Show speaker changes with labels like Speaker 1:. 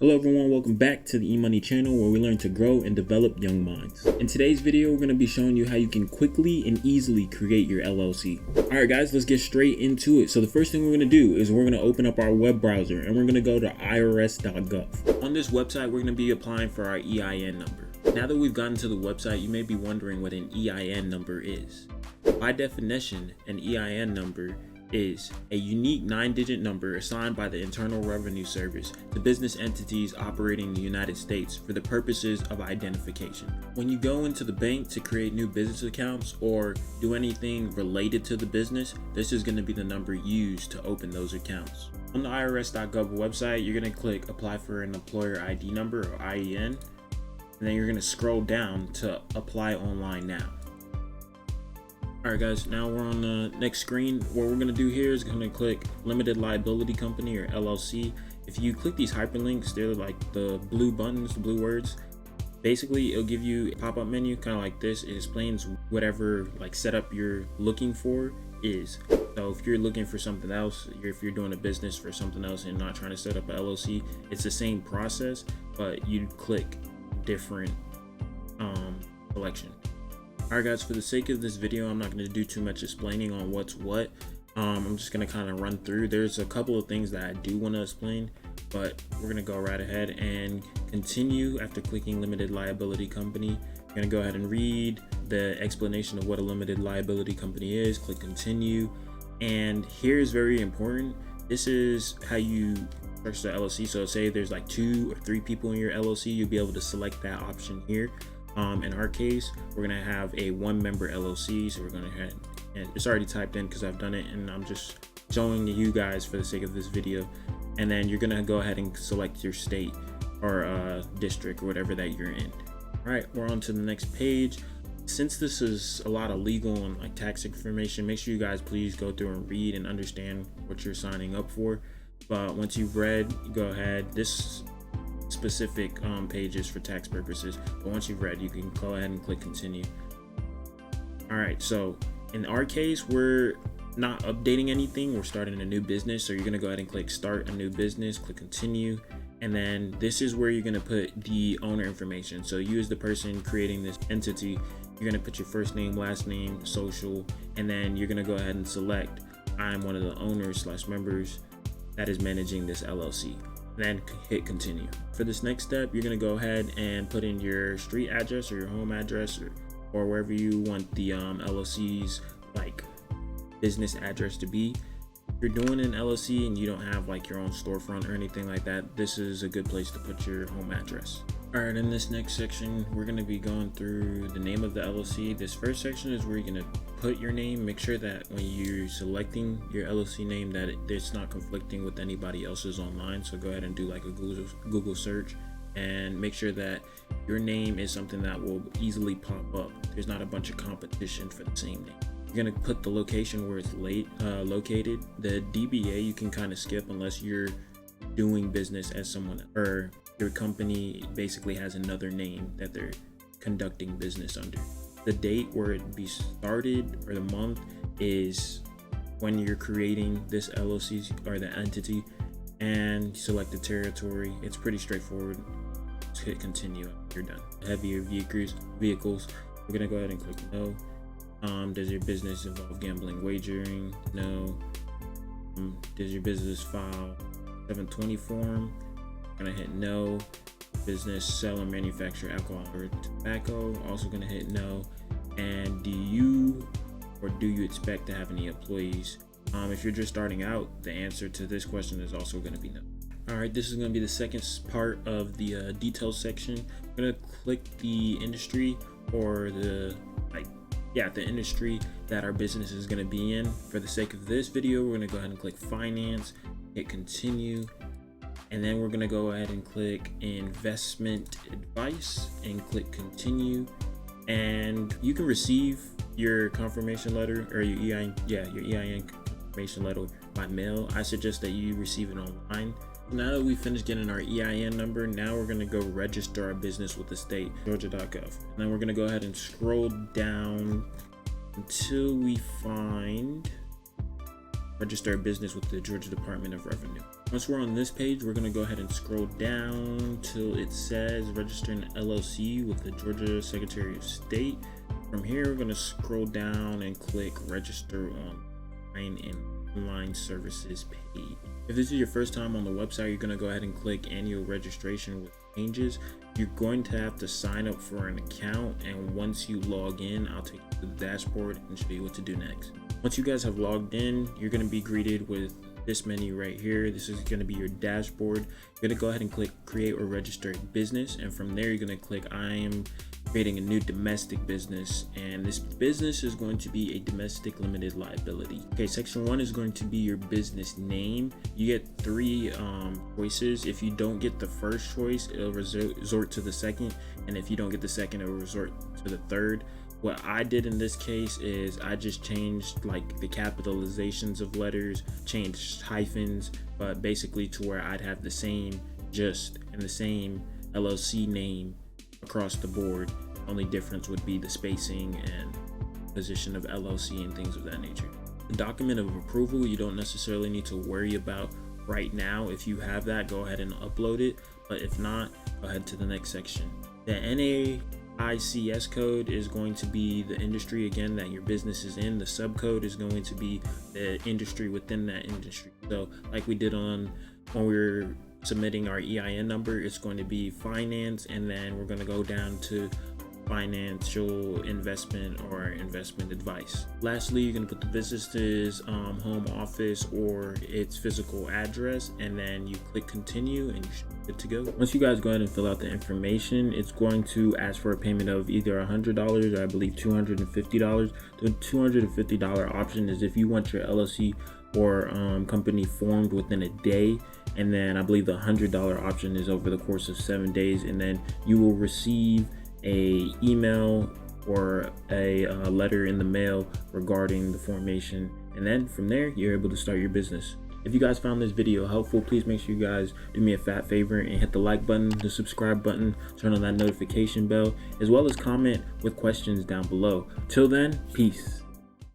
Speaker 1: Hello everyone, welcome back to the eMoney channel where we learn to grow and develop young minds. In today's video, we're going to be showing you how you can quickly and easily create your LLC. Alright guys, let's get straight into it. So the first thing we're going to do is we're going to open up our web browser and we're going to go to irs.gov. On this website, we're going to be applying for our EIN number. Now that we've gotten to the website, you may be wondering what an EIN number is. By definition, an EIN number is a unique 9-digit number assigned by the Internal Revenue Service to business entities operating in the United States for the purposes of identification. When you go into the bank to create new business accounts or do anything related to the business, this is going to be the number used to open those accounts. On the irs.gov website, you're going to click Apply for an Employer ID Number or IEN, and then you're going to scroll down to Apply Online Now. Alright guys, now we're on the next screen. What we're going to do here is going to click Limited Liability Company or LLC. If you click these hyperlinks, they're like the blue buttons, the blue words. Basically, it'll give you a pop-up menu kind of like this. It explains whatever like setup you're looking for is. So if you're looking for something else, if you're doing a business for something else and not trying to set up an LLC, it's the same process, but you click different selection. Alright guys, for the sake of this video, I'm not going to do too much explaining on what's what. I'm just going to kind of run through. There's a couple of things that I do want to explain, but we're going to go right ahead and continue. After clicking Limited Liability Company, you're going to go ahead and read the explanation of what a limited liability company is. Click Continue. And here's very important. This is how you search the LLC. So say there's like 2 or 3 people in your LLC, you'll be able to select that option here. In our case, we're gonna have a 1-member LLC, so we're gonna head, and it's already typed in because I've done it, and I'm just showing you guys for the sake of this video. And then you're gonna go ahead and select your state or district or whatever that you're in. All right, we're on to the next page. Since this is a lot of legal and like tax information, make sure you guys please go through and read and understand what you're signing up for. But once you've read, go ahead. This specific pages for tax purposes, but once you've read, you can go ahead and click Continue. All right, so in our case, we're not updating anything, we're starting a new business, so you're going to go ahead and click Start a New Business, click Continue, and then this is where you're going to put the owner information. So you as the person creating this entity, you're going to put your first name, last name, social, and then you're going to go ahead and select I'm one of the owners / members that is managing this LLC. Then hit Continue. For this next step, you're going to go ahead and put in your street address or your home address or wherever you want the LLC's like business address to be. If you're doing an LLC and you don't have like your own storefront or anything like that, this is a good place to put your home address. All right, in this next section, we're going to be going through the name of the LLC. This first section is where you're going to put your name. Make sure that when you're selecting your LLC name that it's not conflicting with anybody else's online. So go ahead and do like a Google search and make sure that your name is something that will easily pop up. There's not a bunch of competition for the same name. You're going to put the location where it's located. The DBA you can kind of skip unless you're doing business as someone or your company basically has another name that they're conducting business under. The date where it be started or the month is when you're creating this LLC or the entity, and select the territory. It's pretty straightforward. Just hit Continue. You're done. Heavier vehicles. We're gonna go ahead and click No. Does your business involve gambling, wagering? No. Does your business file 720 form? Gonna hit No. Business sell or manufacture alcohol or tobacco? Also gonna hit No. And do you expect to have any employees? If you're just starting out, the answer to this question is also gonna be no. All right, this is gonna be the second part of the details section. I'm gonna click the industry or the industry that our business is gonna be in. For the sake of this video, we're gonna go ahead and click Finance, hit Continue. And then we're going to go ahead and click Investment Advice and click Continue. And you can receive your confirmation letter or your EIN confirmation letter by mail. I suggest that you receive it online. Now that we finished getting our EIN number, now we're going to go register our business with the state, Georgia.gov. And then we're going to go ahead and scroll down until we find register a business with the Georgia Department of Revenue. Once we're on this page, we're going to go ahead and scroll down till it says register an LLC with the Georgia Secretary of State. From here, we're going to scroll down and click register online and online services page. If this is your first time on the website, you're going to go ahead and click annual registration with changes. You're going to have to sign up for an account, and once you log in, I'll take you to the dashboard and show you what to do next. Once you guys have logged in, you're going to be greeted with this menu right here. This is going to be your dashboard. You're going to go ahead and click create or register a business, and from there you're going to click I am creating a new domestic business, and this business is going to be a domestic limited liability. Okay, section 1 is going to be your business name. You get 3 choices. If you don't get the first choice, it'll resort to the second, and if you don't get the second, it'll resort to the third. What I did in this case is I just changed like the capitalizations of letters, changed hyphens, but basically to where I'd have the same gist and the same LLC name across the board. Only difference would be the spacing and position of LLC and things of that nature. The document of approval, you don't necessarily need to worry about right now. If you have that, go ahead and upload it, but if not, go ahead to the next section. The NAICS code is going to be the industry again that your business is in. The subcode is going to be the industry within that industry. So like we did on when we were submitting our EIN number, it's going to be finance, and then we're going to go down to financial investment or investment advice. Lastly, you're going to put the business's home office or its physical address, and then you click continue and you should be good to go. Once you guys go ahead and fill out the information, it's going to ask for a payment of either $100 or I believe $250. The $250 option is if you want your LLC or company formed within a day, and then I believe the $100 option is over the course of 7 days, and then you will receive a email or a letter in the mail regarding the formation, and then from there you're able to start your business. If you guys found this video helpful, please make sure you guys do me a fat favor and hit the like button, the subscribe button, turn on that notification bell, as well as comment with questions down below. Till then, peace.